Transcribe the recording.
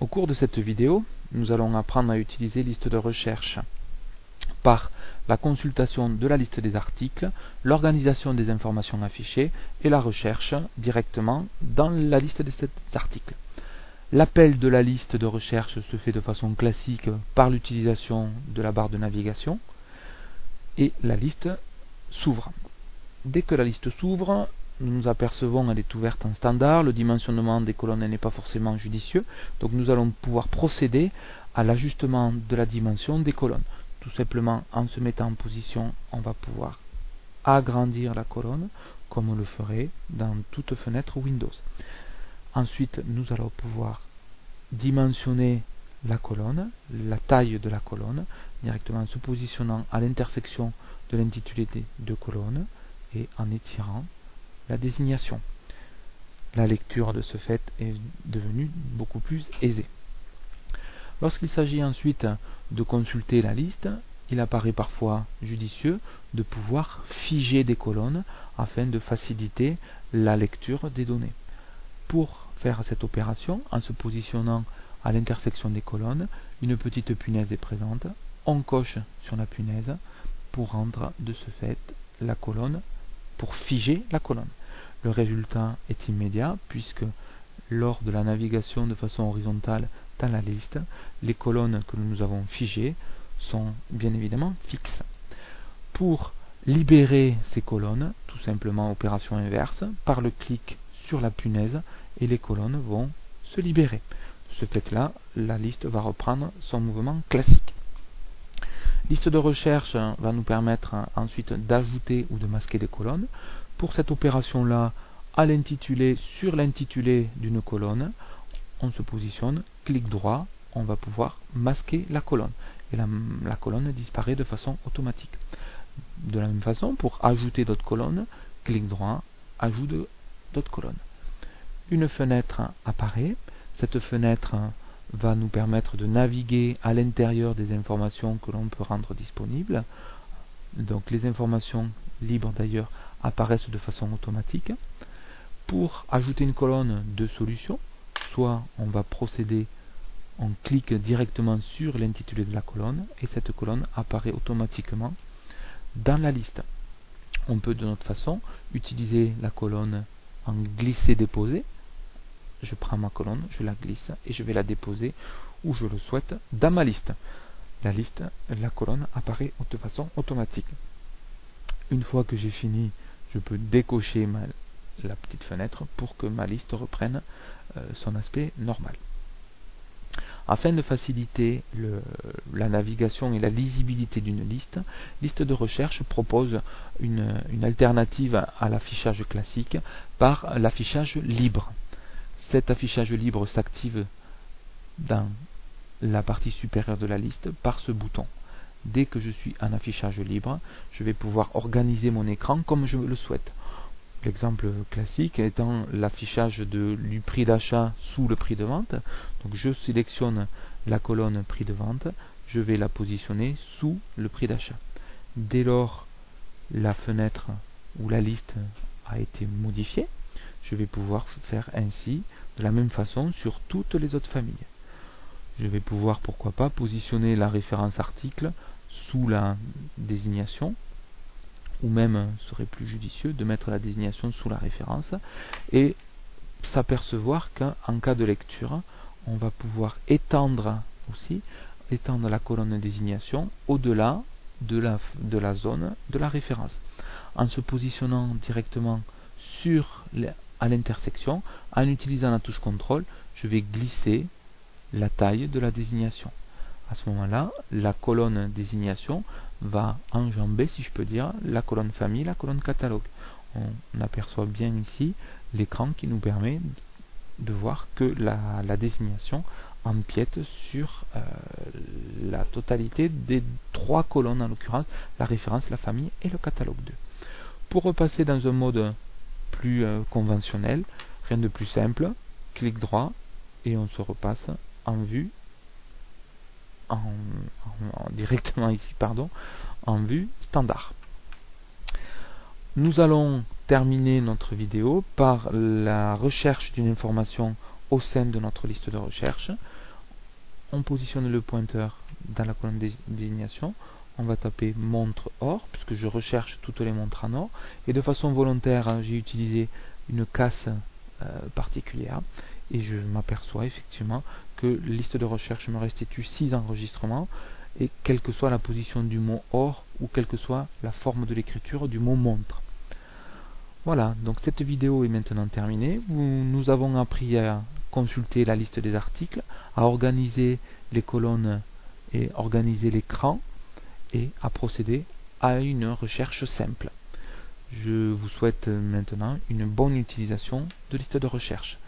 Au cours de cette vidéo, nous allons apprendre à utiliser liste de recherche par la consultation de la liste des articles, l'organisation des informations affichées et la recherche directement dans la liste de cet article. L'appel de la liste de recherche se fait de façon classique par l'utilisation de la barre de navigation et la liste s'ouvre. Dès que la liste s'ouvre, nous apercevons qu'elle est ouverte en standard, le dimensionnement des colonnes n'est pas forcément judicieux, donc nous allons pouvoir procéder à l'ajustement de la dimension des colonnes. Tout simplement en se mettant en position, on va pouvoir agrandir la colonne comme on le ferait dans toute fenêtre Windows. Ensuite, nous allons pouvoir dimensionner la colonne, la taille de la colonne, directement en se positionnant à l'intersection de l'intitulé des deux colonnes et en étirant la désignation. La lecture de ce fait est devenue beaucoup plus aisée. Lorsqu'il s'agit ensuite de consulter la liste, il apparaît parfois judicieux de pouvoir figer des colonnes afin de faciliter la lecture des données. Pour faire cette opération, en se positionnant à l'intersection des colonnes, une petite punaise est présente. On coche sur la punaise pour rendre de ce fait la colonne, pour figer la colonne. Le résultat est immédiat puisque lors de la navigation de façon horizontale dans la liste, les colonnes que nous avons figées sont bien évidemment fixes. Pour libérer ces colonnes, tout simplement opération inverse, par le clic sur la punaise et les colonnes vont se libérer. De ce fait-là, la liste va reprendre son mouvement classique. Liste de recherche va nous permettre ensuite d'ajouter ou de masquer des colonnes. Pour cette opération-là, à l'intitulé, sur l'intitulé d'une colonne, on se positionne, clic droit, on va pouvoir masquer la colonne. Et la colonne disparaît de façon automatique. De la même façon, pour ajouter d'autres colonnes, clic droit, ajout d'autres colonnes. Une fenêtre apparaît. Cette fenêtre va nous permettre de naviguer à l'intérieur des informations que l'on peut rendre disponibles. Donc les informations libres d'ailleurs apparaissent de façon automatique. Pour ajouter une colonne de solution, soit on va procéder, on clique directement sur l'intitulé de la colonne et cette colonne apparaît automatiquement dans la liste. On peut de notre façon utiliser la colonne en glisser-déposer. Je prends ma colonne, je la glisse et je vais la déposer où je le souhaite dans ma liste. La colonne apparaît de façon automatique. Une fois que j'ai fini, je peux décocher la petite fenêtre pour que ma liste reprenne son aspect normal. Afin de faciliter la navigation et la lisibilité d'une liste, Liste de recherche propose une alternative à l'affichage classique par l'affichage libre. Cet affichage libre s'active dans la partie supérieure de la liste par ce bouton. Dès que je suis en affichage libre, je vais pouvoir organiser mon écran comme je le souhaite. L'exemple classique étant l'affichage du prix d'achat sous le prix de vente. Donc je sélectionne la colonne prix de vente, je vais la positionner sous le prix d'achat. Dès lors, la fenêtre ou la liste a été modifiée, je vais pouvoir faire ainsi de la même façon sur toutes les autres familles. Je vais pouvoir, pourquoi pas, positionner la référence article sous la désignation, ou même serait plus judicieux de mettre la désignation sous la référence et s'apercevoir qu'en cas de lecture, on va pouvoir étendre la colonne désignation au-delà de la zone de la référence. En se positionnant directement à l'intersection, en utilisant la touche CTRL, je vais glisser la taille de la désignation. À ce moment-là, la colonne désignation va enjamber, si je peux dire, la colonne famille, la colonne catalogue. On aperçoit bien ici l'écran qui nous permet de voir que la désignation empiète sur la totalité des trois colonnes, en l'occurrence la référence, la famille et le catalogue 2. Pour repasser dans un mode plus conventionnel, rien de plus simple, clic droit et on se repasse en vue directement ici, en vue standard. Nous allons terminer notre vidéo par la recherche d'une information au sein de notre liste de recherche. on positionne le pointeur dans la colonne désignation, on va taper montre or, puisque je recherche toutes les montres en or, et de façon volontaire, j'ai utilisé une casse particulière, et je m'aperçois effectivement que liste de recherche me restitue 6 enregistrements, et quelle que soit la position du mot or, ou quelle que soit la forme de l'écriture du mot montre. Voilà, donc cette vidéo est maintenant terminée. Nous avons appris à consulter la liste des articles, à organiser les colonnes et organiser l'écran, et à procéder à une recherche simple. Je vous souhaite maintenant une bonne utilisation de liste de recherche.